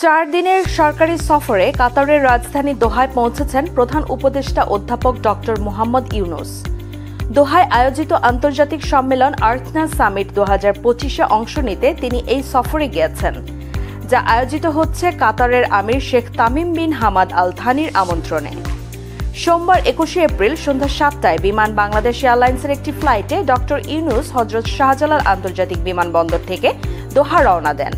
4 দিনের সরকারি সফরে কাতারের রাজধানী দোহায় পৌঁছেছেন প্রধান উপদেষ্টা অধ্যাপক ডক্টর মোহাম্মদ ইউনুস। দোহায় আয়োজিত আন্তর্জাতিক সম্মেলন আর্থনা সামিট 2025-এ অংশ নিতে তিনি এই সফরে গিয়েছেন, যা আয়োজিত হচ্ছে কাতারের আমির Sheikh Tamim bin Hamad Al থানির আমন্ত্রণে। সোমবার 21শে এপ্রিল সন্ধ্যা 7টায় বিমান বাংলাদেশ এয়ারলাইন্সের একটি ফ্লাইটে ডক্টর ইউনুস হযরত শাহজালাল আন্তর্জাতিক বিমানবন্দর থেকে দোহা রওনা দেন।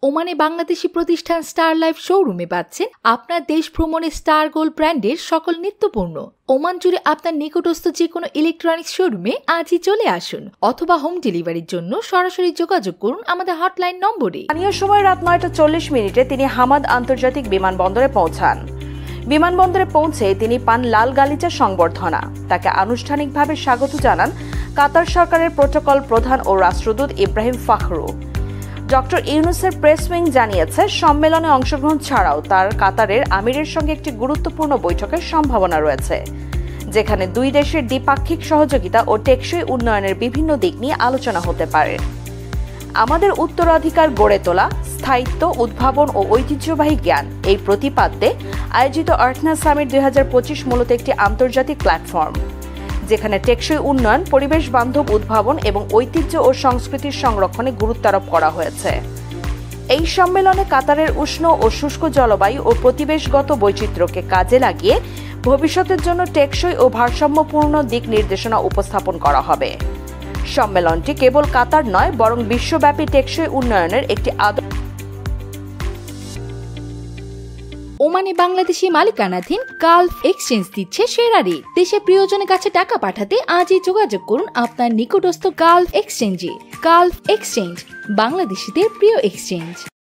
ওমানে বাংলাদেশি প্রতিষ্ঠান স্টার লাইফ শোরুমে পাচ্ছেন আপনার দেশ ভ্রমণে স্টার গোল্ড ব্র্যান্ডের সকল নিত্যপণ্য। ওমান জুড়ে আপনার নিকটস্থ যে কোনো ইলেকট্রনিক্স শোরুমে আজই চলে আসুন, অথবা হোম ডেলিভারির জন্য সরাসরি যোগাযোগ করুন আমাদের হটলাইন নম্বরে। স্থানীয় সময় রাত 9:40 তিনি হামাদ আন্তর্জাতিক বিমানবন্দরে পৌঁছান। বিমানবন্দরে পৌঁছে তিনি পান লাল গালিচা সংবর্ধনা। তাকে আনুষ্ঠানিকভাবে স্বাগত জানান কাতার সরকারের প্রোটোকল প্রধান ও রাষ্ট্রদূত ইব্রাহিম ফাখরু। ডক্টর ইউনুসের প্রেস উইং জানিয়েছে, সম্মেলনে অংশগ্রহণ ছাড়াও তার কাতারের আমিরের সঙ্গে একটি গুরুত্বপূর্ণ বৈঠকের সম্ভাবনা রয়েছে, যেখানে দুই দেশের দ্বিপাক্ষিক সহযোগিতা ও টেকসই উন্নয়নের বিভিন্ন দিক নিয়ে আলোচনা হতে পারে। আমাদের উত্তরাধিকার গড়ে তোলা, স্থায়িত্ব, উদ্ভাবন ও ঐতিহ্যবাহী জ্ঞান এই প্রতিপাদ্যে আয়োজিত আর্থনা সামিট 2025 মূলত একটি আন্তর্জাতিক প্ল্যাটফর্ম, যেখানে টেকসই উন্নয়ন, পরিবেশ বান্ধব উদ্ভাবন এবং ঐতিহ্য ও সংস্কৃতির সংরক্ষণে গুরুত্বারোপ করা হয়েছে। এই সম্মেলনে কাতারের উষ্ণ ও শুষ্ক জলবায়ু ও পরিবেশগত বৈচিত্র্যকে কাজে লাগিয়ে ভবিষ্যতের জন্য টেকসই ও ভারসাম্যপূর্ণ দিক নির্দেশনা উপস্থাপন করা হবে। সম্মেলনটি কেবল কাতার নয়, বরং বিশ্বব্যাপী টেকসই উন্নয়নের একটি ওমানে বাংলাদেশি মালিকানাধীন গালফ এক্সচেঞ্জ দিচ্ছে সেরা রেট। দেশের প্রিয়জনের কাছে টাকা পাঠাতে আজই যোগাযোগ করুন আপনার নিকটস্থ গালফ এক্সচেঞ্জে। গালফ এক্সচেঞ্জ, বাংলাদেশিদের প্রিয় এক্সচেঞ্জ।